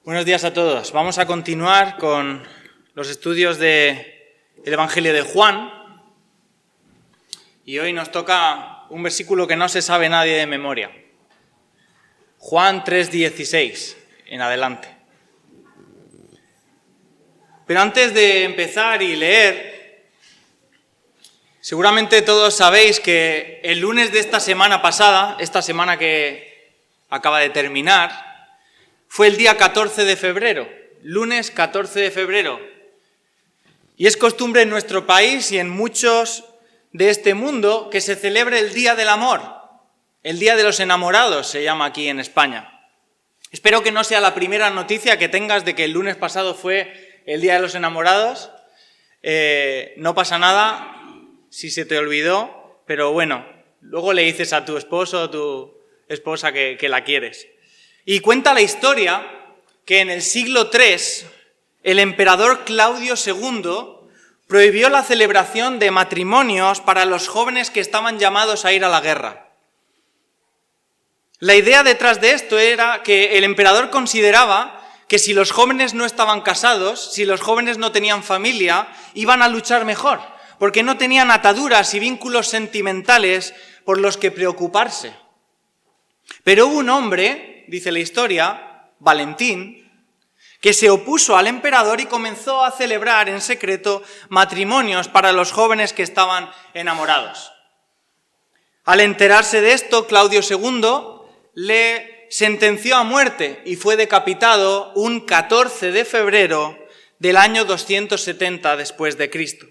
Buenos días a todos. Vamos a continuar con los estudios del Evangelio de Juan. Y hoy nos toca un versículo que no se sabe nadie de memoria. Juan 3:16 en adelante. Pero antes de empezar y leer, seguramente todos sabéis que el lunes de esta semana pasada, esta semana que acaba de terminar, fue el día 14 de febrero, lunes 14 de febrero. Y es costumbre en nuestro país y en muchos de este mundo que se celebre el Día del Amor. El Día de los Enamorados se llama aquí en España. Espero que no sea la primera noticia que tengas de que el lunes pasado fue el Día de los Enamorados. No pasa nada si se te olvidó, pero bueno, luego le dices a tu esposo o tu esposa que la quieres. Y cuenta la historia que en el siglo III, el emperador Claudio II prohibió la celebración de matrimonios para los jóvenes que estaban llamados a ir a la guerra. La idea detrás de esto era que el emperador consideraba que si los jóvenes no estaban casados, si los jóvenes no tenían familia, iban a luchar mejor, porque no tenían ataduras y vínculos sentimentales por los que preocuparse. Pero hubo un hombre, dice la historia, Valentín, que se opuso al emperador y comenzó a celebrar en secreto matrimonios para los jóvenes que estaban enamorados. Al enterarse de esto, Claudio II le sentenció a muerte y fue decapitado un 14 de febrero del año 270 después de Cristo.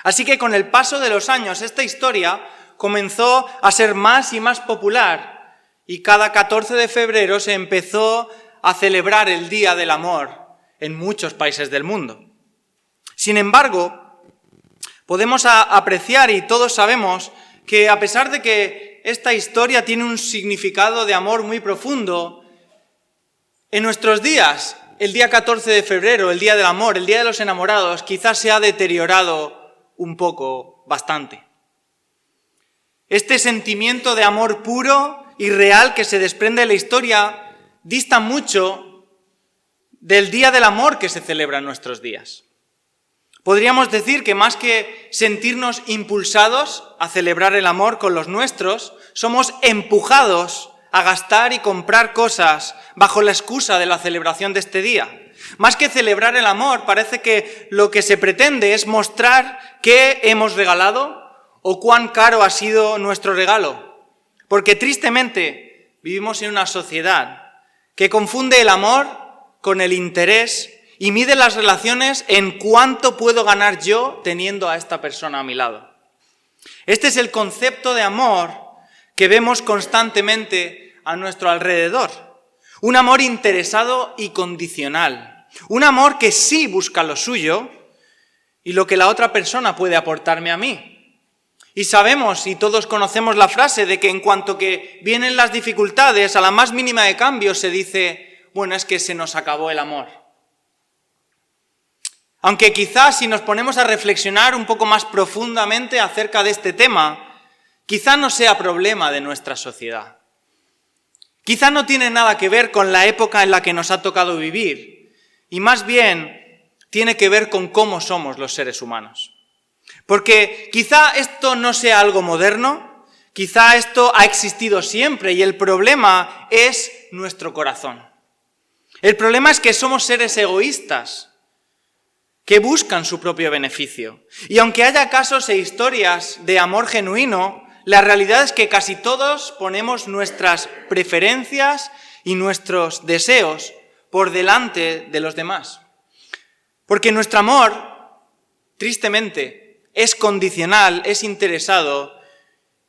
Así que con el paso de los años, esta historia comenzó a ser más y más popular. Y cada 14 de febrero se empezó a celebrar el Día del Amor en muchos países del mundo. Sin embargo, podemos apreciar y todos sabemos que a pesar de que esta historia tiene un significado de amor muy profundo, en nuestros días, el día 14 de febrero, el Día del Amor, el Día de los Enamorados, quizás se ha deteriorado un poco, bastante. Este sentimiento de amor puro y real que se desprende de la historia dista mucho del Día del Amor que se celebra en nuestros días. Podríamos decir que más que sentirnos impulsados a celebrar el amor con los nuestros, somos empujados a gastar y comprar cosas bajo la excusa de la celebración de este día. Más que celebrar el amor, parece que lo que se pretende es mostrar qué hemos regalado o cuán caro ha sido nuestro regalo. Porque tristemente vivimos en una sociedad que confunde el amor con el interés y mide las relaciones en cuánto puedo ganar yo teniendo a esta persona a mi lado. Este es el concepto de amor que vemos constantemente a nuestro alrededor. Un amor interesado y condicional. Un amor que sí busca lo suyo y lo que la otra persona puede aportarme a mí. Y sabemos y todos conocemos la frase de que en cuanto que vienen las dificultades, a la más mínima de cambio se dice, bueno, es que se nos acabó el amor. Aunque quizás si nos ponemos a reflexionar un poco más profundamente acerca de este tema, quizá no sea problema de nuestra sociedad. Quizá no tiene nada que ver con la época en la que nos ha tocado vivir, y más bien tiene que ver con cómo somos los seres humanos. Porque quizá esto no sea algo moderno, quizá esto ha existido siempre y el problema es nuestro corazón. El problema es que somos seres egoístas que buscan su propio beneficio. Y aunque haya casos e historias de amor genuino, la realidad es que casi todos ponemos nuestras preferencias y nuestros deseos por delante de los demás. Porque nuestro amor, tristemente, es condicional, es interesado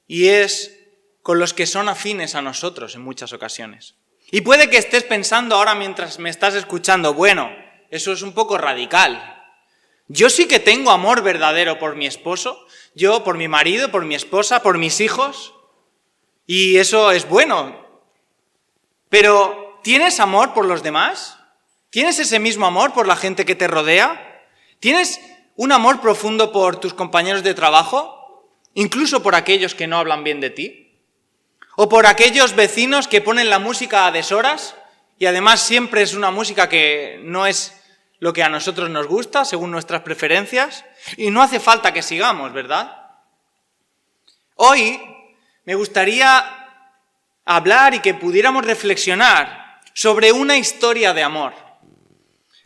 y es con los que son afines a nosotros en muchas ocasiones. Y puede que estés pensando ahora mientras me estás escuchando, bueno, eso es un poco radical. Yo sí que tengo amor verdadero por mi esposo, yo por mi marido, por mi esposa, por mis hijos, y eso es bueno. Pero, ¿tienes amor por los demás? ¿Tienes ese mismo amor por la gente que te rodea? ¿Tienes un amor profundo por tus compañeros de trabajo, incluso por aquellos que no hablan bien de ti? ¿O por aquellos vecinos que ponen la música a deshoras y además siempre es una música que no es lo que a nosotros nos gusta, según nuestras preferencias, y no hace falta que sigamos, ¿verdad? Hoy me gustaría hablar y que pudiéramos reflexionar sobre una historia de amor.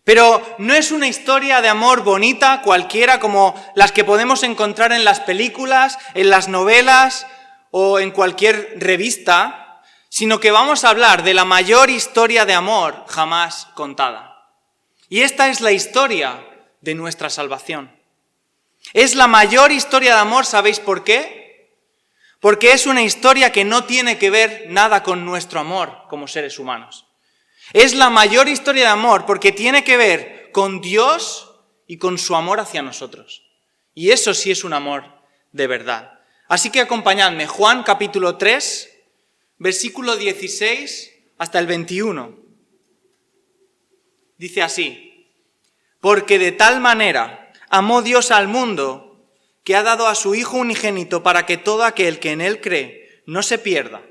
Pero no es una historia de amor bonita cualquiera como las que podemos encontrar en las películas, en las novelas o en cualquier revista, sino que vamos a hablar de la mayor historia de amor jamás contada. Y esta es la historia de nuestra salvación. Es la mayor historia de amor, ¿sabéis por qué? Porque es una historia que no tiene que ver nada con nuestro amor como seres humanos. Es la mayor historia de amor porque tiene que ver con Dios y con su amor hacia nosotros. Y eso sí es un amor de verdad. Así que acompañadme, Juan capítulo 3, versículo 16 hasta el 21. Dice así: porque de tal manera amó Dios al mundo que ha dado a su Hijo unigénito para que todo aquel que en él cree no se pierda,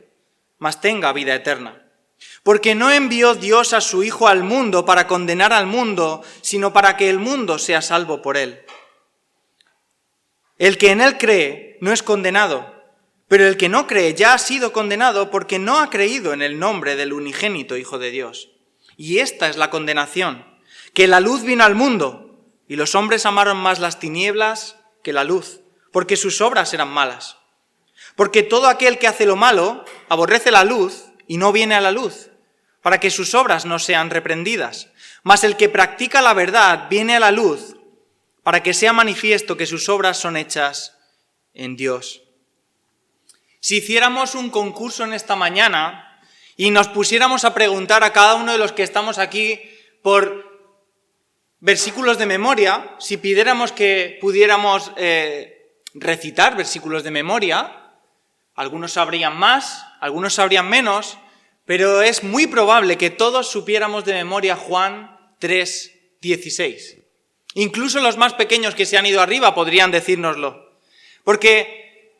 mas tenga vida eterna. Porque no envió Dios a su Hijo al mundo para condenar al mundo, sino para que el mundo sea salvo por él. El que en él cree no es condenado, pero el que no cree ya ha sido condenado porque no ha creído en el nombre del unigénito Hijo de Dios. Y esta es la condenación, que la luz vino al mundo, y los hombres amaron más las tinieblas que la luz, porque sus obras eran malas. Porque todo aquel que hace lo malo aborrece la luz y no viene a la luz, para que sus obras no sean reprendidas. Mas el que practica la verdad viene a la luz, para que sea manifiesto que sus obras son hechas en Dios. Si hiciéramos un concurso en esta mañana y nos pusiéramos a preguntar a cada uno de los que estamos aquí por versículos de memoria, si pidiéramos que pudiéramos recitar versículos de memoria, algunos sabrían más, algunos sabrían menos, pero es muy probable que todos supiéramos de memoria Juan 3:16. Incluso los más pequeños que se han ido arriba podrían decírnoslo. Porque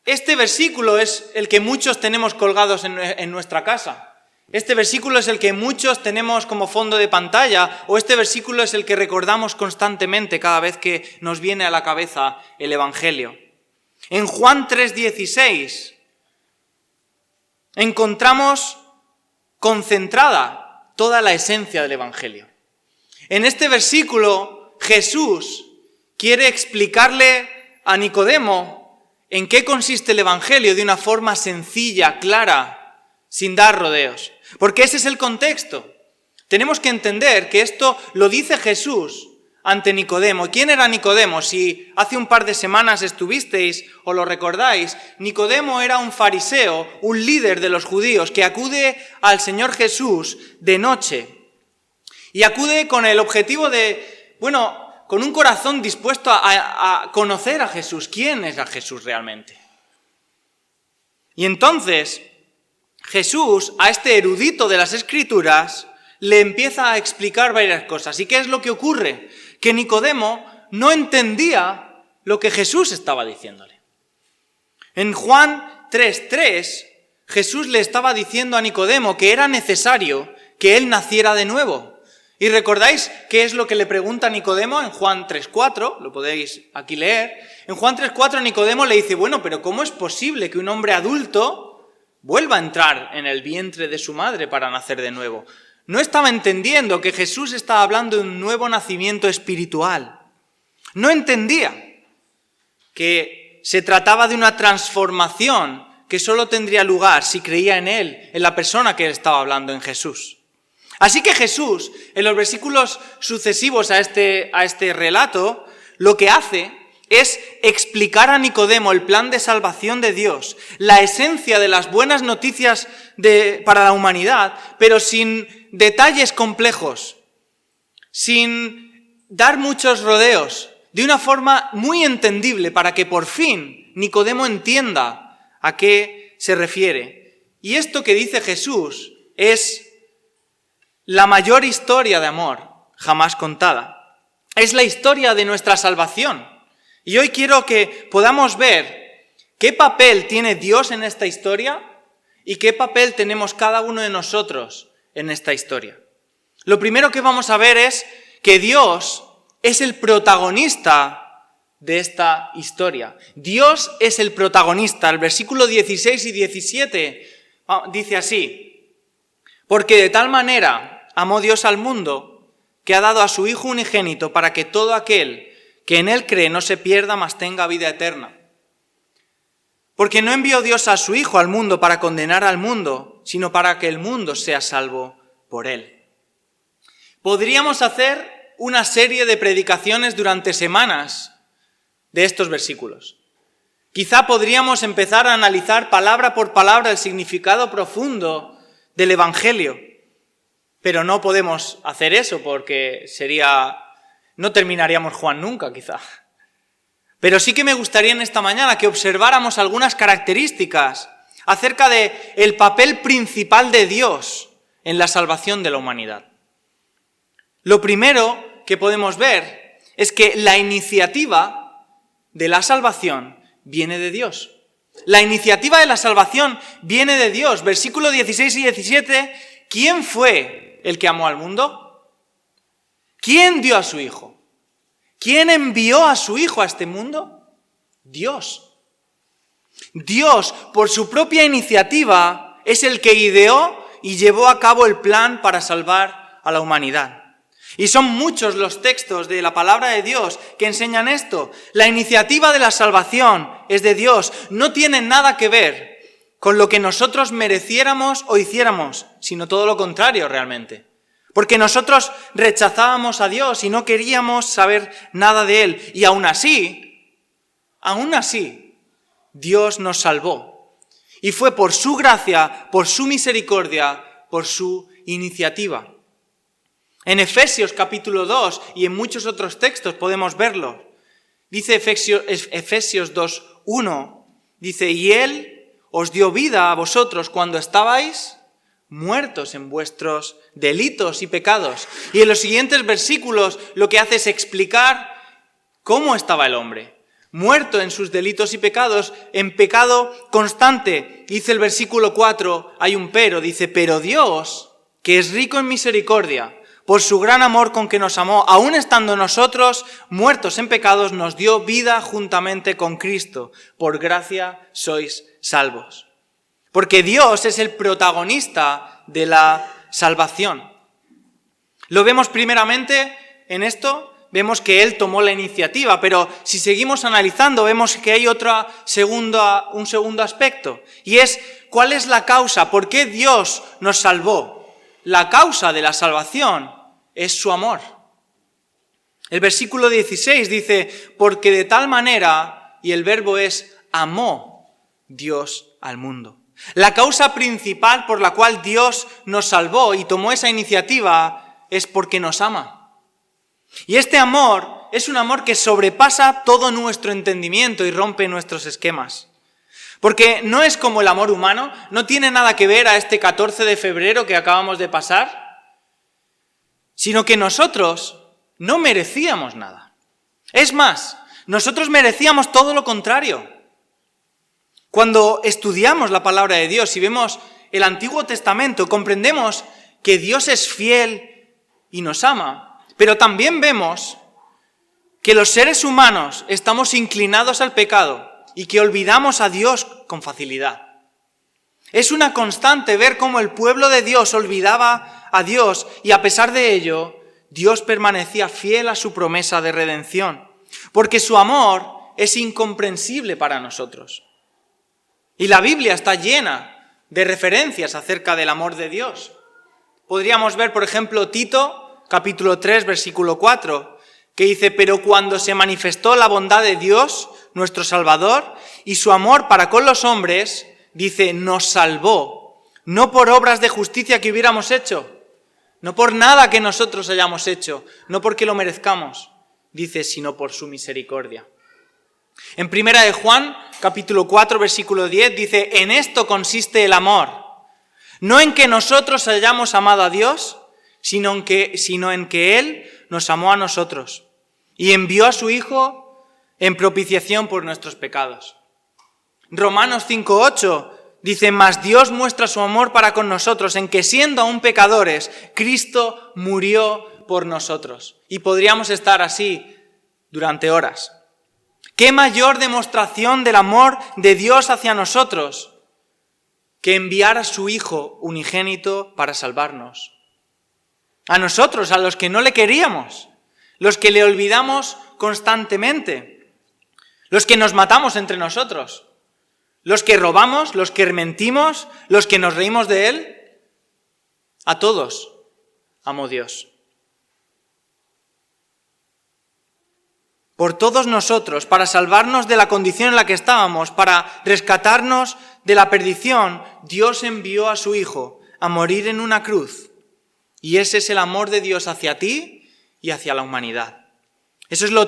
este versículo es el que muchos tenemos colgados en nuestra casa. Este versículo es el que muchos tenemos como fondo de pantalla, o este versículo es el que recordamos constantemente cada vez que nos viene a la cabeza el Evangelio. En Juan 3:16 encontramos concentrada toda la esencia del Evangelio. En este versículo, Jesús quiere explicarle a Nicodemo en qué consiste el Evangelio de una forma sencilla, clara, sin dar rodeos. Porque ese es el contexto. Tenemos que entender que esto lo dice Jesús ante Nicodemo. ¿Quién era Nicodemo? Si hace un par de semanas estuvisteis o lo recordáis, Nicodemo era un fariseo, un líder de los judíos que acude al Señor Jesús de noche. Y acude con el objetivo de, con un corazón dispuesto a conocer a Jesús. ¿Quién era Jesús realmente? Y entonces Jesús, a este erudito de las Escrituras, le empieza a explicar varias cosas. ¿Y qué es lo que ocurre? Que Nicodemo no entendía lo que Jesús estaba diciéndole. En Juan 3:3, Jesús le estaba diciendo a Nicodemo que era necesario que él naciera de nuevo. ¿Y recordáis qué es lo que le pregunta Nicodemo en Juan 3:4? Lo podéis aquí leer. En Juan 3:4 Nicodemo le dice, pero ¿cómo es posible que un hombre adulto vuelva a entrar en el vientre de su madre para nacer de nuevo? No estaba entendiendo que Jesús estaba hablando de un nuevo nacimiento espiritual. No entendía que se trataba de una transformación que solo tendría lugar si creía en él, en la persona que él estaba hablando, en Jesús. Así que Jesús, en los versículos sucesivos a este relato, lo que hace es explicar a Nicodemo el plan de salvación de Dios, la esencia de las buenas noticias para la humanidad, pero sin detalles complejos, sin dar muchos rodeos, de una forma muy entendible para que por fin Nicodemo entienda a qué se refiere. Y esto que dice Jesús es la mayor historia de amor jamás contada. Es la historia de nuestra salvación. Y hoy quiero que podamos ver qué papel tiene Dios en esta historia y qué papel tenemos cada uno de nosotros en esta historia. Lo primero que vamos a ver es que Dios es el protagonista de esta historia. Dios es el protagonista. El versículo 16 y 17 dice así: porque de tal manera amó Dios al mundo que ha dado a su Hijo unigénito para que todo aquel que en Él cree no se pierda, mas tenga vida eterna. Porque no envió Dios a su Hijo al mundo para condenar al mundo, sino para que el mundo sea salvo por Él. Podríamos hacer una serie de predicaciones durante semanas de estos versículos. Quizá podríamos empezar a analizar palabra por palabra el significado profundo del Evangelio, pero no podemos hacer eso porque no terminaríamos Juan nunca, quizá. Pero sí que me gustaría en esta mañana que observáramos algunas características acerca del papel principal de Dios en la salvación de la humanidad. Lo primero que podemos ver es que la iniciativa de la salvación viene de Dios. La iniciativa de la salvación viene de Dios. Versículo 16 y 17, ¿quién fue el que amó al mundo? ¿Quién dio a su Hijo? ¿Quién envió a su Hijo a este mundo? Dios. Dios, por su propia iniciativa, es el que ideó y llevó a cabo el plan para salvar a la humanidad. Y son muchos los textos de la palabra de Dios que enseñan esto. La iniciativa de la salvación es de Dios. No tiene nada que ver con lo que nosotros mereciéramos o hiciéramos, sino todo lo contrario realmente. Porque nosotros rechazábamos a Dios y no queríamos saber nada de Él. Y aún así, Dios nos salvó. Y fue por su gracia, por su misericordia, por su iniciativa. En Efesios capítulo 2 y en muchos otros textos podemos verlo. Dice Efesios 2:1, dice: y Él os dio vida a vosotros cuando estabais muertos en vuestros delitos y pecados. Y en los siguientes versículos lo que hace es explicar cómo estaba el hombre. Muerto en sus delitos y pecados, en pecado constante. Dice el versículo 4, hay un pero, dice: pero Dios, que es rico en misericordia, por su gran amor con que nos amó, aun estando nosotros muertos en pecados, nos dio vida juntamente con Cristo. Por gracia sois salvos. Porque Dios es el protagonista de la salvación. Lo vemos primeramente en esto, vemos que Él tomó la iniciativa, pero si seguimos analizando vemos que hay un segundo aspecto, y es ¿cuál es la causa? ¿Por qué Dios nos salvó? La causa de la salvación es su amor. El versículo 16 dice: porque de tal manera, y el verbo es amó Dios al mundo. La causa principal por la cual Dios nos salvó y tomó esa iniciativa es porque nos ama. Y este amor es un amor que sobrepasa todo nuestro entendimiento y rompe nuestros esquemas. Porque no es como el amor humano, no tiene nada que ver a este 14 de febrero que acabamos de pasar, sino que nosotros no merecíamos nada. Es más, nosotros merecíamos todo lo contrario. Cuando estudiamos la palabra de Dios y vemos el Antiguo Testamento, comprendemos que Dios es fiel y nos ama, pero también vemos que los seres humanos estamos inclinados al pecado y que olvidamos a Dios con facilidad. Es una constante ver cómo el pueblo de Dios olvidaba a Dios y a pesar de ello, Dios permanecía fiel a su promesa de redención, porque su amor es incomprensible para nosotros. Y la Biblia está llena de referencias acerca del amor de Dios. Podríamos ver, por ejemplo, Tito, capítulo 3, versículo 4, que dice: pero cuando se manifestó la bondad de Dios, nuestro Salvador, y su amor para con los hombres, dice, nos salvó, no por obras de justicia que hubiéramos hecho, no por nada que nosotros hayamos hecho, no porque lo merezcamos, dice, sino por su misericordia. En 1 de Juan, capítulo 4, versículo 10, dice: en esto consiste el amor, no en que nosotros hayamos amado a Dios, sino en que Él nos amó a nosotros y envió a su Hijo en propiciación por nuestros pecados. Romanos 5:8 Dice, mas Dios muestra su amor para con nosotros en que siendo aún pecadores, Cristo murió por nosotros. Y podríamos estar así durante horas. ¿Qué mayor demostración del amor de Dios hacia nosotros que enviar a su Hijo unigénito para salvarnos? A nosotros, a los que no le queríamos, los que le olvidamos constantemente, los que nos matamos entre nosotros, los que robamos, los que mentimos, los que nos reímos de Él. A todos amó Dios. Por todos nosotros, para salvarnos de la condición en la que estábamos, para rescatarnos de la perdición, Dios envió a su Hijo a morir en una cruz. Y ese es el amor de Dios hacia ti y hacia la humanidad. Eso es lo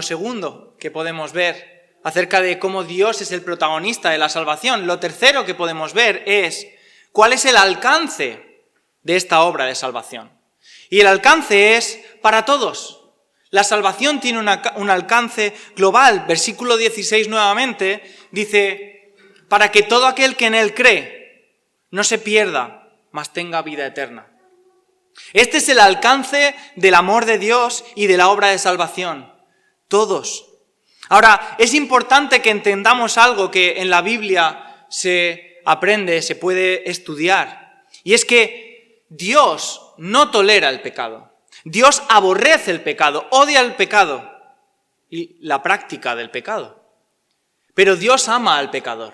segundo que podemos ver acerca de cómo Dios es el protagonista de la salvación. Lo tercero que podemos ver es cuál es el alcance de esta obra de salvación. Y el alcance es para todos. La salvación tiene un alcance global. Versículo 16 nuevamente dice, para que todo aquel que en Él cree no se pierda, mas tenga vida eterna. Este es el alcance del amor de Dios y de la obra de salvación. Todos. Ahora, es importante que entendamos algo que en la Biblia se aprende, se puede estudiar. Y es que Dios no tolera el pecado. Dios aborrece el pecado, odia el pecado y la práctica del pecado. Pero Dios ama al pecador.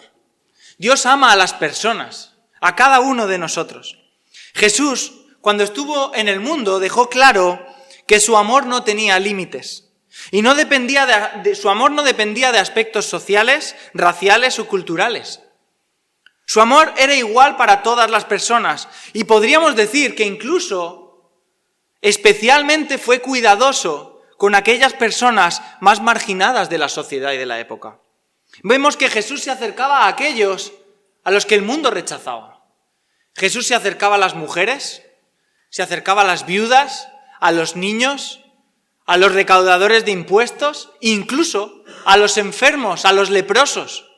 Dios ama a las personas, a cada uno de nosotros. Jesús, cuando estuvo en el mundo, dejó claro que su amor no tenía límites. Y su amor no dependía de aspectos sociales, raciales o culturales. Su amor era igual para todas las personas. Y podríamos decir que incluso, especialmente fue cuidadoso con aquellas personas más marginadas de la sociedad y de la época. Vemos que Jesús se acercaba a aquellos a los que el mundo rechazaba. Jesús se acercaba a las mujeres, se acercaba a las viudas, a los niños, a los recaudadores de impuestos, incluso a los enfermos, a los leprosos.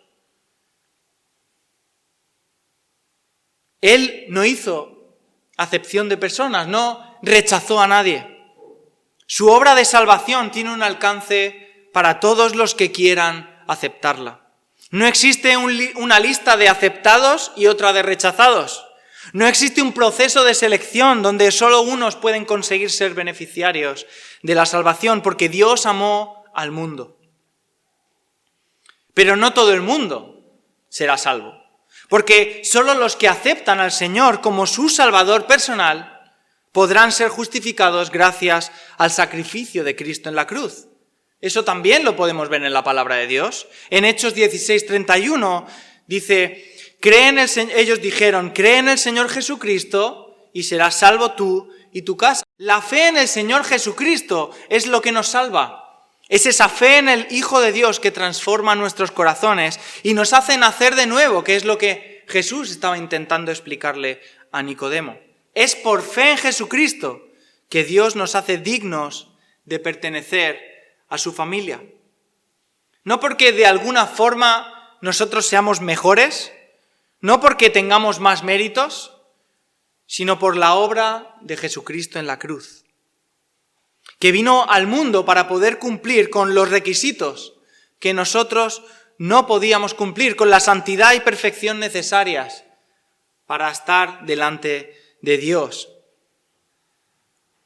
Él no hizo acepción de personas, no rechazó a nadie. Su obra de salvación tiene un alcance para todos los que quieran aceptarla. No existe una lista de aceptados y otra de rechazados. No existe un proceso de selección donde solo unos pueden conseguir ser beneficiarios de la salvación, porque Dios amó al mundo. Pero no todo el mundo será salvo, porque solo los que aceptan al Señor como su Salvador personal podrán ser justificados gracias al sacrificio de Cristo en la cruz. Eso también lo podemos ver en la palabra de Dios. En Hechos 16:31 dice, ellos dijeron, cree en el Señor Jesucristo y serás salvo tú y tu casa. La fe en el Señor Jesucristo es lo que nos salva. Es esa fe en el Hijo de Dios que transforma nuestros corazones y nos hace nacer de nuevo, que es lo que Jesús estaba intentando explicarle a Nicodemo. Es por fe en Jesucristo que Dios nos hace dignos de pertenecer a su familia. No porque de alguna forma nosotros seamos mejores, no porque tengamos más méritos, sino por la obra de Jesucristo en la cruz, que vino al mundo para poder cumplir con los requisitos que nosotros no podíamos cumplir, con la santidad y perfección necesarias para estar delante de Dios.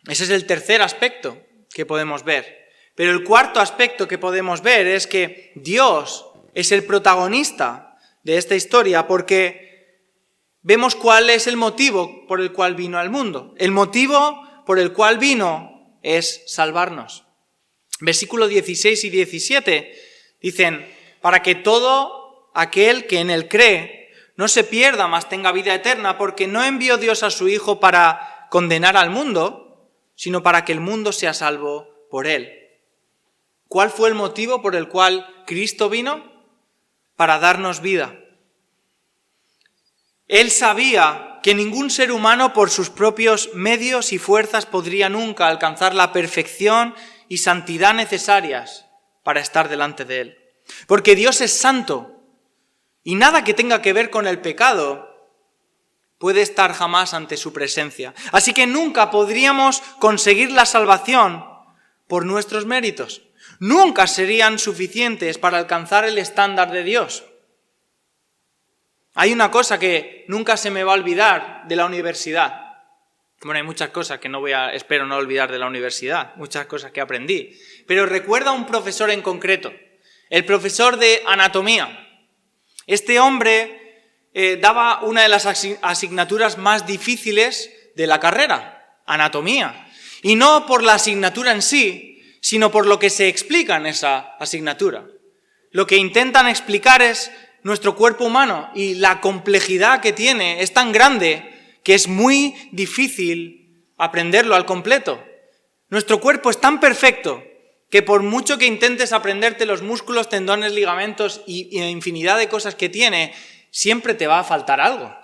Ese es el tercer aspecto que podemos ver. Pero el cuarto aspecto que podemos ver es que Dios es el protagonista de esta historia, porque vemos cuál es el motivo por el cual vino al mundo. El motivo por el cual vino es salvarnos. Versículos 16 y 17 dicen, para que todo aquel que en él cree no se pierda, mas tenga vida eterna, porque no envió Dios a su Hijo para condenar al mundo, sino para que el mundo sea salvo por él. ¿Cuál fue el motivo por el cual Cristo vino? Para darnos vida. Él sabía que ningún ser humano por sus propios medios y fuerzas podría nunca alcanzar la perfección y santidad necesarias para estar delante de Él. Porque Dios es santo Y nada que tenga que ver con el pecado puede estar jamás ante su presencia. Así que nunca podríamos conseguir la salvación por nuestros méritos. Nunca serían suficientes para alcanzar el estándar de Dios. Hay una cosa que nunca se me va a olvidar de la universidad. Bueno, hay muchas cosas que espero no olvidar de la universidad, muchas cosas que aprendí. Pero recuerda a un profesor en concreto, el profesor de anatomía. Este hombre daba una de las asignaturas más difíciles de la carrera, anatomía. Y no por la asignatura en sí, sino por lo que se explica en esa asignatura. Lo que intentan explicar es nuestro cuerpo humano y la complejidad que tiene es tan grande que es muy difícil aprenderlo al completo. Nuestro cuerpo es tan perfecto que por mucho que intentes aprenderte los músculos, tendones, ligamentos y infinidad de cosas que tiene, siempre te va a faltar algo.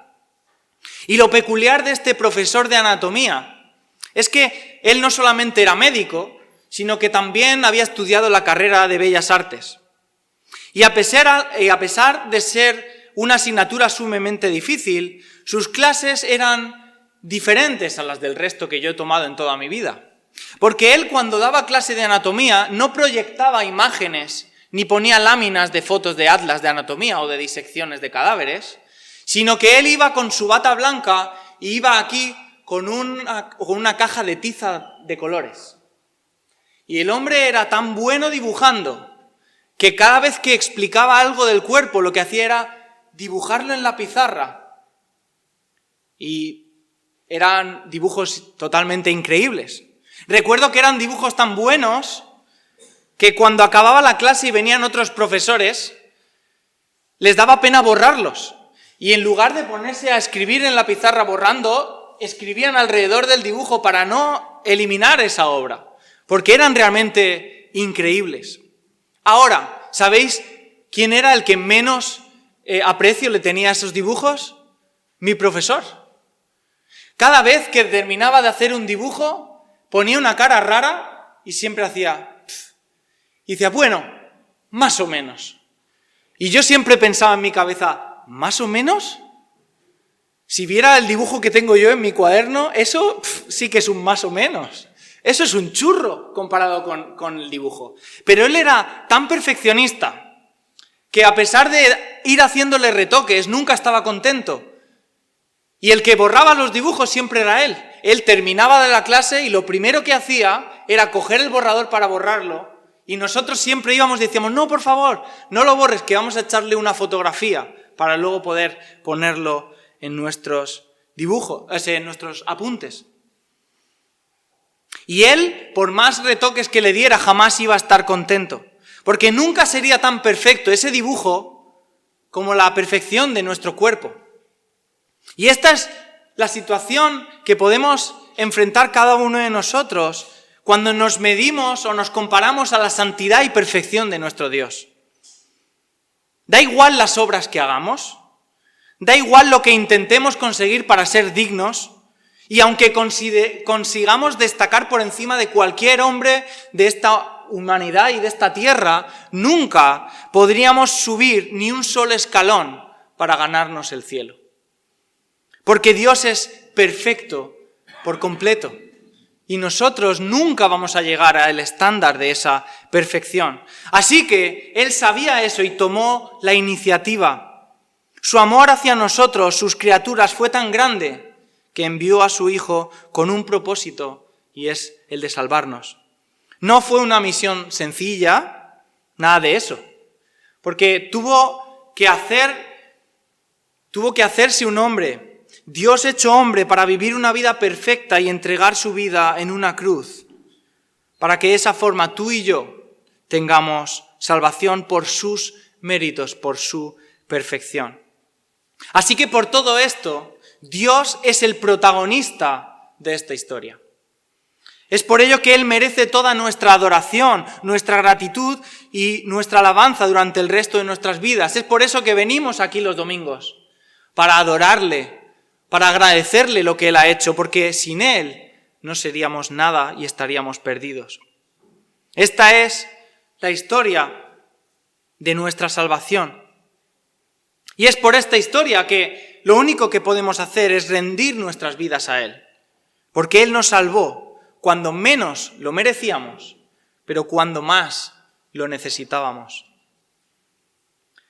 Y lo peculiar de este profesor de anatomía es que él no solamente era médico, sino que también había estudiado la carrera de Bellas Artes. Y a pesar de ser una asignatura sumamente difícil, sus clases eran diferentes a las del resto que yo he tomado en toda mi vida. Porque él, cuando daba clase de anatomía, no proyectaba imágenes ni ponía láminas de fotos de atlas de anatomía o de disecciones de cadáveres, sino que él iba con su bata blanca y iba aquí con una caja de tiza de colores. Y el hombre era tan bueno dibujando que cada vez que explicaba algo del cuerpo, lo que hacía era dibujarlo en la pizarra. Y eran dibujos totalmente increíbles. Recuerdo que eran dibujos tan buenos que cuando acababa la clase y venían otros profesores, les daba pena borrarlos. Y en lugar de ponerse a escribir en la pizarra borrando, escribían alrededor del dibujo para no eliminar esa obra, porque eran realmente increíbles. Ahora, ¿sabéis quién era el que menos aprecio le tenía a esos dibujos? Mi profesor. Cada vez que terminaba de hacer un dibujo, ponía una cara rara y siempre hacía... Y decía, bueno, más o menos. Y yo siempre pensaba en mi cabeza, ¿más o menos? Si viera el dibujo que tengo yo en mi cuaderno, eso sí que es un más o menos. Eso es un churro comparado con el dibujo. Pero él era tan perfeccionista que a pesar de ir haciéndole retoques, nunca estaba contento. Y el que borraba los dibujos siempre era él. Él terminaba de la clase y lo primero que hacía era coger el borrador para borrarlo. Y nosotros siempre íbamos y decíamos, no, por favor, no lo borres, que vamos a echarle una fotografía para luego poder ponerlo en nuestros dibujos, en nuestros apuntes. Y él, por más retoques que le diera, jamás iba a estar contento, porque nunca sería tan perfecto ese dibujo como la perfección de nuestro cuerpo. Y esta es la situación que podemos enfrentar cada uno de nosotros cuando nos medimos o nos comparamos a la santidad y perfección de nuestro Dios. Da igual las obras que hagamos, da igual lo que intentemos conseguir para ser dignos, y aunque consigamos destacar por encima de cualquier hombre de esta humanidad y de esta tierra, nunca podríamos subir ni un solo escalón para ganarnos el cielo. Porque Dios es perfecto por completo. Y nosotros nunca vamos a llegar al estándar de esa perfección. Así que Él sabía eso y tomó la iniciativa. Su amor hacia nosotros, sus criaturas, fue tan grande que envió a su Hijo con un propósito, y es el de salvarnos. No fue una misión sencilla, nada de eso. Porque tuvo que hacerse un hombre, Dios hecho hombre, para vivir una vida perfecta y entregar su vida en una cruz, para que de esa forma tú y yo tengamos salvación por sus méritos, por su perfección. Así que por todo esto, Dios es el protagonista de esta historia. Es por ello que Él merece toda nuestra adoración, nuestra gratitud y nuestra alabanza durante el resto de nuestras vidas. Es por eso que venimos aquí los domingos, para adorarle, para agradecerle lo que Él ha hecho, porque sin Él no seríamos nada y estaríamos perdidos. Esta es la historia de nuestra salvación. Y es por esta historia que lo único que podemos hacer es rendir nuestras vidas a Él. Porque Él nos salvó cuando menos lo merecíamos, pero cuando más lo necesitábamos.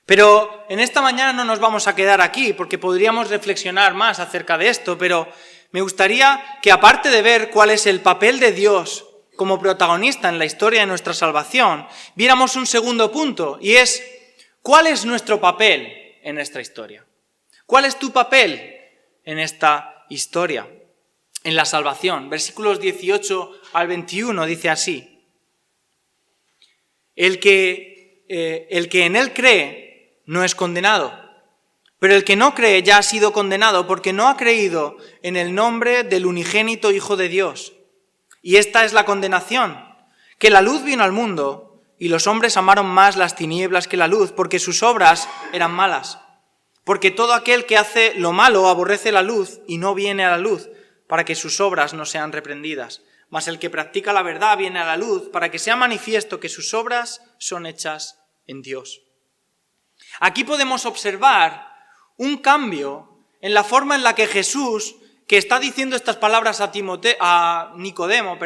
Pero en esta mañana no nos vamos a quedar aquí, porque podríamos reflexionar más acerca de esto, pero me gustaría que, aparte de ver cuál es el papel de Dios como protagonista en la historia de nuestra salvación, viéramos un segundo punto, y es, ¿cuál es nuestro papel en esta historia? ¿Cuál es tu papel en esta historia, en la salvación? Versículos 18 al 21 dice así: el que en Él cree no es condenado, pero el que no cree ya ha sido condenado porque no ha creído en el nombre del unigénito Hijo de Dios. Y esta es la condenación, que la luz vino al mundo y los hombres amaron más las tinieblas que la luz porque sus obras eran malas. Porque todo aquel que hace lo malo aborrece la luz y no viene a la luz para que sus obras no sean reprendidas. Mas el que practica la verdad viene a la luz para que sea manifiesto que sus obras son hechas en Dios. Aquí podemos observar un cambio en la forma en la que Jesús, que está diciendo estas palabras a Nicodemo,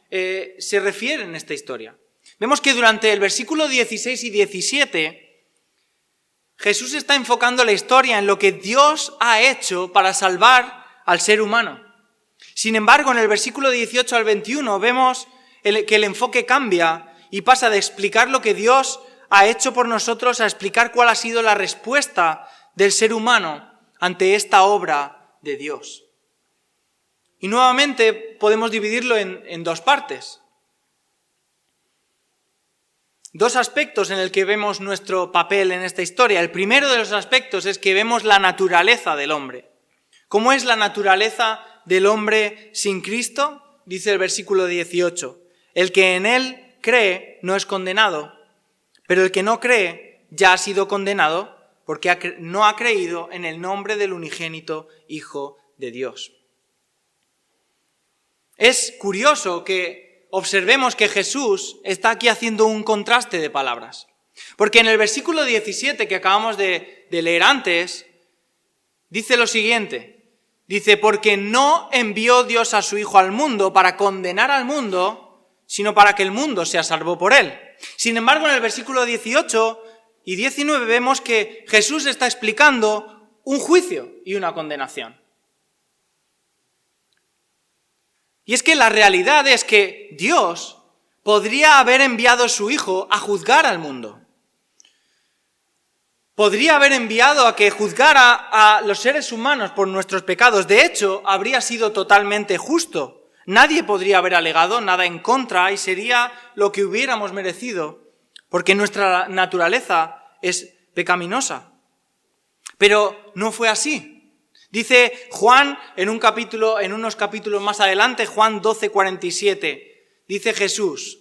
se refiere en esta historia. Vemos que durante el versículo 16 y 17, Jesús está enfocando la historia en lo que Dios ha hecho para salvar al ser humano. Sin embargo, en el versículo 18 al 21 vemos que el enfoque cambia y pasa de explicar lo que Dios ha hecho por nosotros a explicar cuál ha sido la respuesta del ser humano ante esta obra de Dios. Y nuevamente podemos dividirlo en dos partes. Dos aspectos en el que vemos nuestro papel en esta historia. El primero de los aspectos es que vemos la naturaleza del hombre. ¿Cómo es la naturaleza del hombre sin Cristo? Dice el versículo 18. El que en Él cree no es condenado, pero el que no cree ya ha sido condenado porque no ha creído en el nombre del unigénito Hijo de Dios. Es curioso que observemos que Jesús está aquí haciendo un contraste de palabras. Porque en el versículo 17 que acabamos de leer antes, dice lo siguiente. Dice, porque no envió Dios a su Hijo al mundo para condenar al mundo, sino para que el mundo sea salvo por Él. Sin embargo, en el versículo 18 y 19 vemos que Jesús está explicando un juicio y una condenación. Y es que la realidad es que Dios podría haber enviado a su Hijo a juzgar al mundo. Podría haber enviado a que juzgara a los seres humanos por nuestros pecados. De hecho, habría sido totalmente justo. Nadie podría haber alegado nada en contra y sería lo que hubiéramos merecido, porque nuestra naturaleza es pecaminosa. Pero no fue así. Dice Juan en unos capítulos más adelante, Juan 12:47, dice Jesús: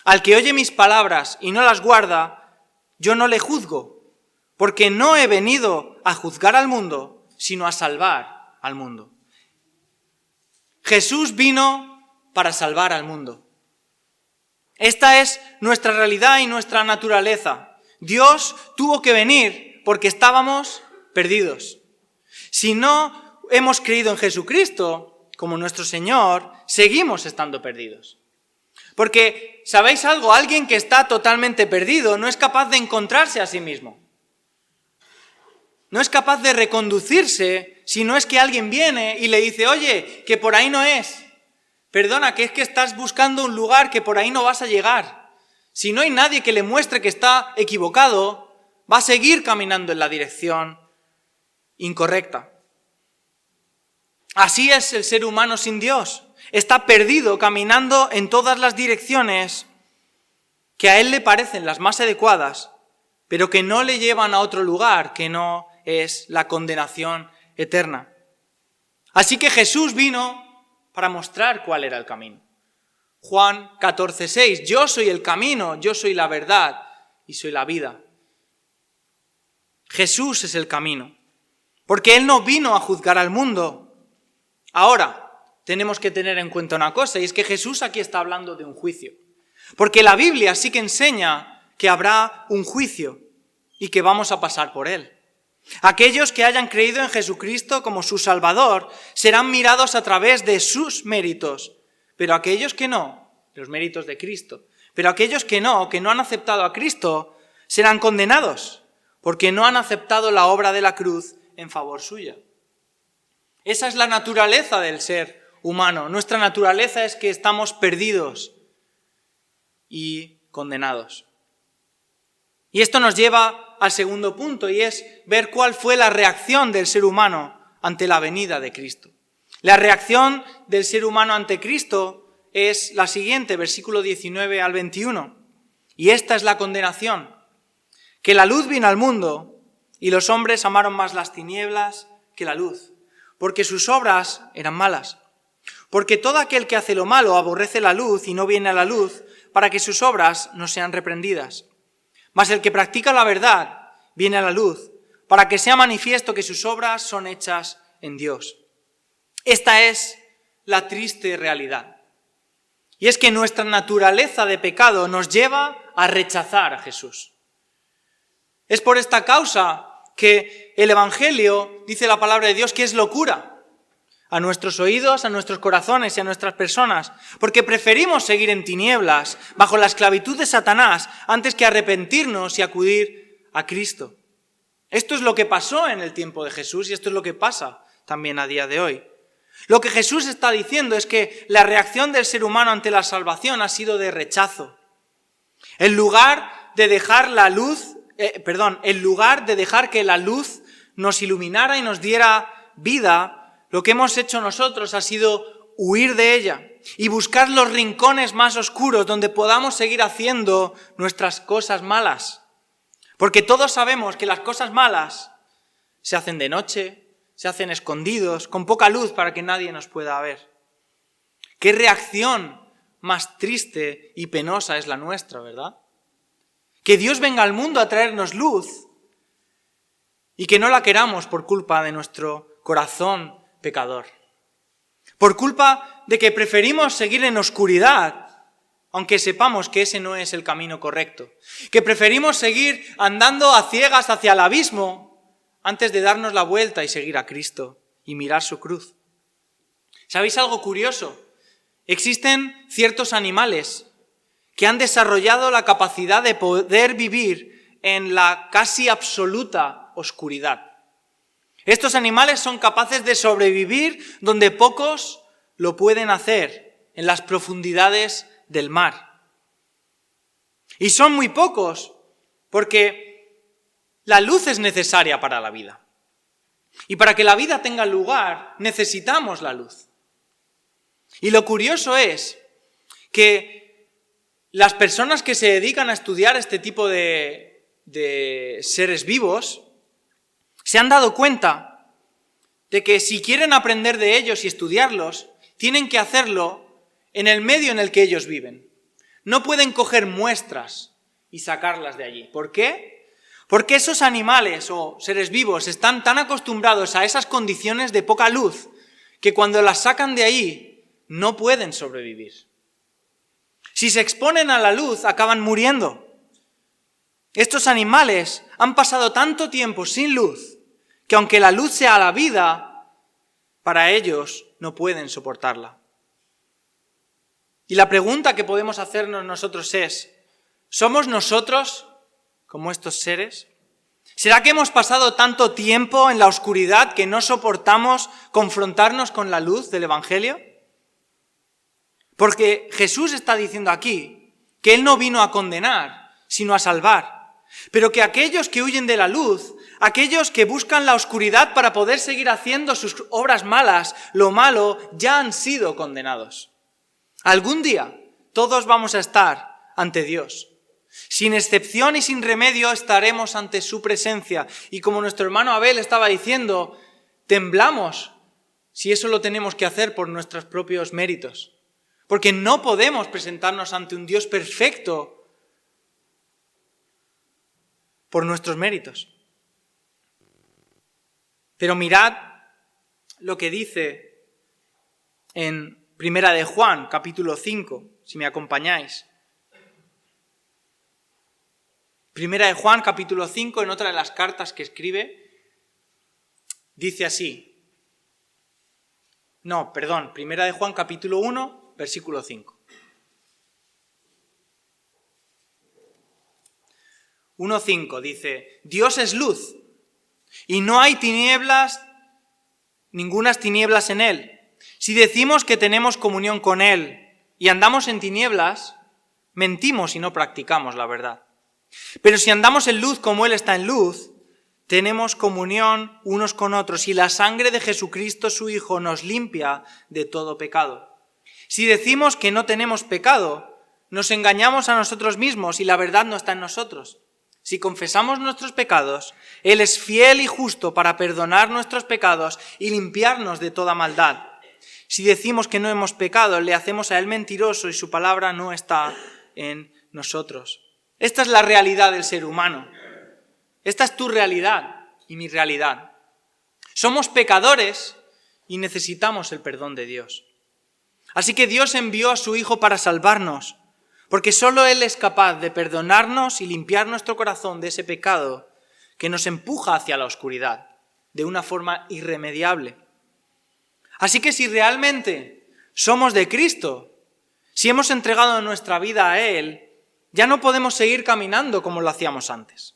al que oye mis palabras y no las guarda, yo no le juzgo, porque no he venido a juzgar al mundo, sino a salvar al mundo. Jesús vino para salvar al mundo. Esta es nuestra realidad y nuestra naturaleza. Dios tuvo que venir porque estábamos perdidos. Si no hemos creído en Jesucristo como nuestro Señor, seguimos estando perdidos. Porque, ¿sabéis algo? Alguien que está totalmente perdido no es capaz de encontrarse a sí mismo. No es capaz de reconducirse si no es que alguien viene y le dice, oye, que por ahí no es. Perdona, que es que estás buscando un lugar que por ahí no vas a llegar. Si no hay nadie que le muestre que está equivocado, va a seguir caminando en la dirección incorrecta. Así es el ser humano sin Dios. Está perdido caminando en todas las direcciones que a él le parecen las más adecuadas, pero que no le llevan a otro lugar, que no es la condenación eterna. Así que Jesús vino para mostrar cuál era el camino. Juan 14:6, yo soy el camino, yo soy la verdad y soy la vida. Jesús es el camino, porque Él no vino a juzgar al mundo. Ahora, tenemos que tener en cuenta una cosa, y es que Jesús aquí está hablando de un juicio. Porque la Biblia sí que enseña que habrá un juicio y que vamos a pasar por él. Aquellos que hayan creído en Jesucristo como su Salvador serán mirados a través de sus méritos, pero aquellos que no, los méritos de Cristo, pero aquellos que no han aceptado a Cristo, serán condenados, porque no han aceptado la obra de la cruz en favor suya. Esa es la naturaleza del ser humano. Nuestra naturaleza es que estamos perdidos y condenados. Y esto nos lleva al segundo punto, y es ver cuál fue la reacción del ser humano ante la venida de Cristo. La reacción del ser humano ante Cristo es la siguiente, versículo 19 al 21. Y esta es la condenación: que la luz vino al mundo y los hombres amaron más las tinieblas que la luz, porque sus obras eran malas. Porque todo aquel que hace lo malo aborrece la luz y no viene a la luz, para que sus obras no sean reprendidas. Mas el que practica la verdad viene a la luz, para que sea manifiesto que sus obras son hechas en Dios. Esta es la triste realidad. Y es que nuestra naturaleza de pecado nos lleva a rechazar a Jesús. Es por esta causa que el Evangelio, dice la palabra de Dios, que es locura a nuestros oídos, a nuestros corazones y a nuestras personas, porque preferimos seguir en tinieblas, bajo la esclavitud de Satanás, antes que arrepentirnos y acudir a Cristo. Esto es lo que pasó en el tiempo de Jesús y esto es lo que pasa también a día de hoy. Lo que Jesús está diciendo es que la reacción del ser humano ante la salvación ha sido de rechazo. En lugar de dejar que la luz nos iluminara y nos diera vida, lo que hemos hecho nosotros ha sido huir de ella y buscar los rincones más oscuros donde podamos seguir haciendo nuestras cosas malas. Porque todos sabemos que las cosas malas se hacen de noche, se hacen escondidos, con poca luz para que nadie nos pueda ver. ¿Qué reacción más triste y penosa es la nuestra, verdad? Que Dios venga al mundo a traernos luz y que no la queramos por culpa de nuestro corazón pecador. Por culpa de que preferimos seguir en oscuridad, aunque sepamos que ese no es el camino correcto. Que preferimos seguir andando a ciegas hacia el abismo antes de darnos la vuelta y seguir a Cristo y mirar su cruz. ¿Sabéis algo curioso? Existen ciertos animales que han desarrollado la capacidad de poder vivir en la casi absoluta oscuridad. Estos animales son capaces de sobrevivir donde pocos lo pueden hacer, en las profundidades del mar. Y son muy pocos, porque la luz es necesaria para la vida. Y para que la vida tenga lugar, necesitamos la luz. Y lo curioso es que las personas que se dedican a estudiar este tipo de seres vivos se han dado cuenta de que si quieren aprender de ellos y estudiarlos, tienen que hacerlo en el medio en el que ellos viven. No pueden coger muestras y sacarlas de allí. ¿Por qué? Porque esos animales o seres vivos están tan acostumbrados a esas condiciones de poca luz que cuando las sacan de ahí no pueden sobrevivir. Si se exponen a la luz, acaban muriendo. Estos animales han pasado tanto tiempo sin luz que aunque la luz sea la vida, para ellos no pueden soportarla. Y la pregunta que podemos hacernos nosotros es, ¿somos nosotros como estos seres? ¿Será que hemos pasado tanto tiempo en la oscuridad que no soportamos confrontarnos con la luz del Evangelio? Porque Jesús está diciendo aquí que Él no vino a condenar, sino a salvar. Pero que aquellos que huyen de la luz, aquellos que buscan la oscuridad para poder seguir haciendo sus obras malas, lo malo, ya han sido condenados. Algún día todos vamos a estar ante Dios. Sin excepción y sin remedio estaremos ante su presencia. Y como nuestro hermano Abel estaba diciendo, temblamos si eso lo tenemos que hacer por nuestros propios méritos. Porque no podemos presentarnos ante un Dios perfecto por nuestros méritos. Pero mirad lo que dice en Primera de Juan, capítulo 5, si me acompañáis. Primera de Juan, capítulo 5, en otra de las cartas que escribe, dice así. No, perdón, Primera de Juan capítulo 1, versículo 5. 1:5 dice, Dios es luz y no hay ningunas tinieblas en Él. Si decimos que tenemos comunión con Él y andamos en tinieblas, mentimos y no practicamos la verdad. Pero si andamos en luz como Él está en luz, tenemos comunión unos con otros y la sangre de Jesucristo, su Hijo, nos limpia de todo pecado. Si decimos que no tenemos pecado, nos engañamos a nosotros mismos y la verdad no está en nosotros. Si confesamos nuestros pecados, Él es fiel y justo para perdonar nuestros pecados y limpiarnos de toda maldad. Si decimos que no hemos pecado, le hacemos a Él mentiroso y su palabra no está en nosotros. Esta es la realidad del ser humano. Esta es tu realidad y mi realidad. Somos pecadores y necesitamos el perdón de Dios. Así que Dios envió a su Hijo para salvarnos, porque solo Él es capaz de perdonarnos y limpiar nuestro corazón de ese pecado que nos empuja hacia la oscuridad de una forma irremediable. Así que si realmente somos de Cristo, si hemos entregado nuestra vida a Él, ya no podemos seguir caminando como lo hacíamos antes.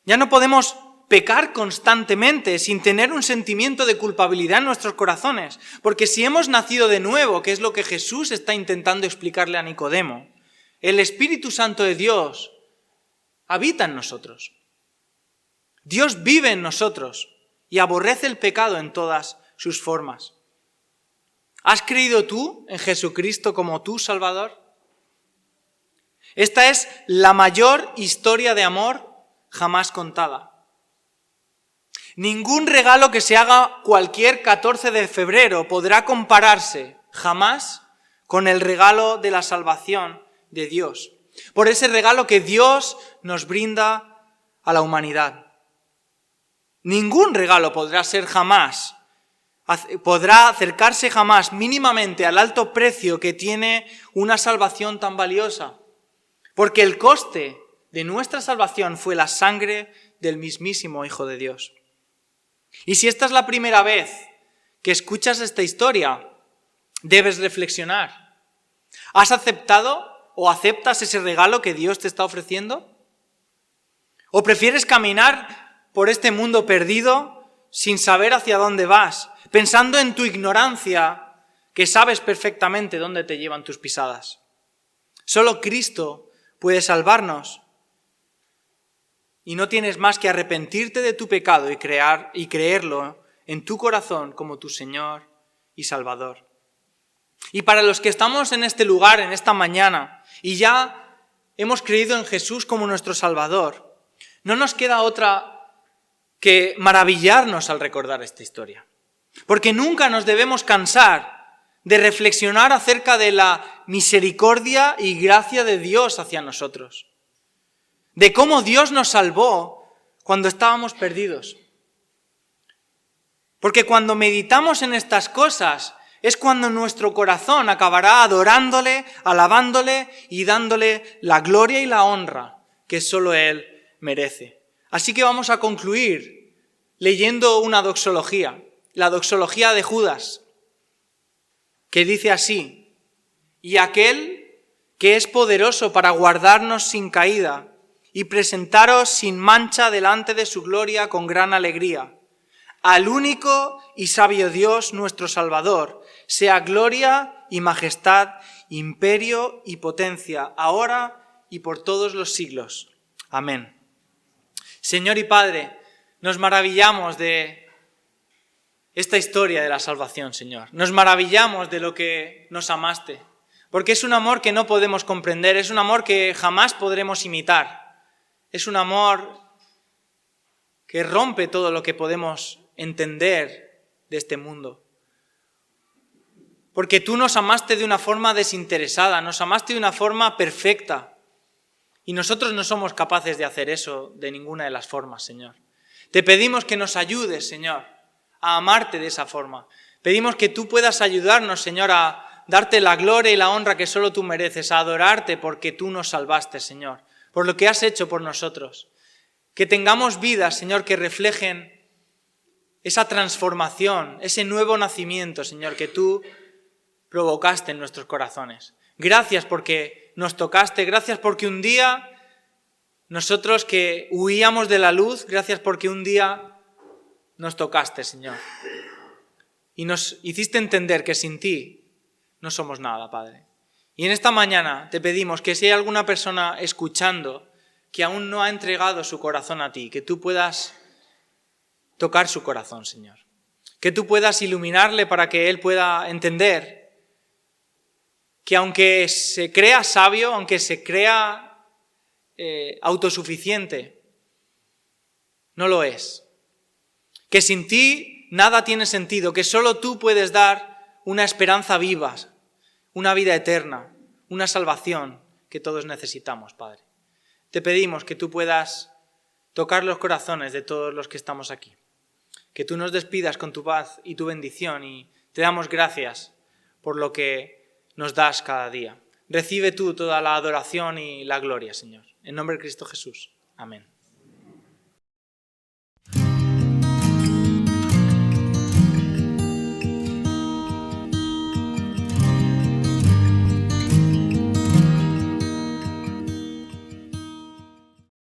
Ya no podemos pecar constantemente sin tener un sentimiento de culpabilidad en nuestros corazones. Porque si hemos nacido de nuevo, que es lo que Jesús está intentando explicarle a Nicodemo, el Espíritu Santo de Dios habita en nosotros. Dios vive en nosotros y aborrece el pecado en todas sus formas. ¿Has creído tú en Jesucristo como tu Salvador? Esta es la mayor historia de amor jamás contada. Ningún regalo que se haga cualquier 14 de febrero podrá compararse jamás con el regalo de la salvación de Dios. Por ese regalo que Dios nos brinda a la humanidad. Ningún regalo podrá acercarse jamás mínimamente al alto precio que tiene una salvación tan valiosa. Porque el coste de nuestra salvación fue la sangre del mismísimo Hijo de Dios. Y si esta es la primera vez que escuchas esta historia, debes reflexionar. ¿Has aceptado o aceptas ese regalo que Dios te está ofreciendo? ¿O prefieres caminar por este mundo perdido sin saber hacia dónde vas, pensando en tu ignorancia que sabes perfectamente dónde te llevan tus pisadas? Solo Cristo puede salvarnos. Y no tienes más que arrepentirte de tu pecado y creerlo en tu corazón como tu Señor y Salvador. Y para los que estamos en este lugar, en esta mañana, y ya hemos creído en Jesús como nuestro Salvador, no nos queda otra que maravillarnos al recordar esta historia. Porque nunca nos debemos cansar de reflexionar acerca de la misericordia y gracia de Dios hacia nosotros. De cómo Dios nos salvó cuando estábamos perdidos. Porque cuando meditamos en estas cosas es cuando nuestro corazón acabará adorándole, alabándole y dándole la gloria y la honra que solo Él merece. Así que vamos a concluir leyendo una doxología, la doxología de Judas, que dice así: y aquel que es poderoso para guardarnos sin caída y presentaros sin mancha delante de su gloria con gran alegría. Al único y sabio Dios, nuestro Salvador, sea gloria y majestad, imperio y potencia, ahora y por todos los siglos. Amén. Señor y Padre, nos maravillamos de esta historia de la salvación, Señor. Nos maravillamos de lo que nos amaste, porque es un amor que no podemos comprender, es un amor que jamás podremos imitar. Es un amor que rompe todo lo que podemos entender de este mundo. Porque tú nos amaste de una forma desinteresada, nos amaste de una forma perfecta. Y nosotros no somos capaces de hacer eso de ninguna de las formas, Señor. Te pedimos que nos ayudes, Señor, a amarte de esa forma. Pedimos que tú puedas ayudarnos, Señor, a darte la gloria y la honra que solo tú mereces, a adorarte porque tú nos salvaste, Señor, por lo que has hecho por nosotros. Que tengamos vidas, Señor, que reflejen esa transformación, ese nuevo nacimiento, Señor, que tú provocaste en nuestros corazones. Gracias porque nos tocaste, gracias porque un día nosotros que huíamos de la luz, gracias porque un día nos tocaste, Señor. Y nos hiciste entender que sin ti no somos nada, Padre. Y en esta mañana te pedimos que si hay alguna persona escuchando que aún no ha entregado su corazón a ti, que tú puedas tocar su corazón, Señor. Que tú puedas iluminarle para que él pueda entender que aunque se crea sabio, aunque se crea autosuficiente, no lo es. Que sin ti nada tiene sentido, que solo tú puedes dar una esperanza viva, una vida eterna, una salvación que todos necesitamos, Padre. Te pedimos que tú puedas tocar los corazones de todos los que estamos aquí. Que tú nos despidas con tu paz y tu bendición y te damos gracias por lo que nos das cada día. Recibe tú toda la adoración y la gloria, Señor. En nombre de Cristo Jesús. Amén.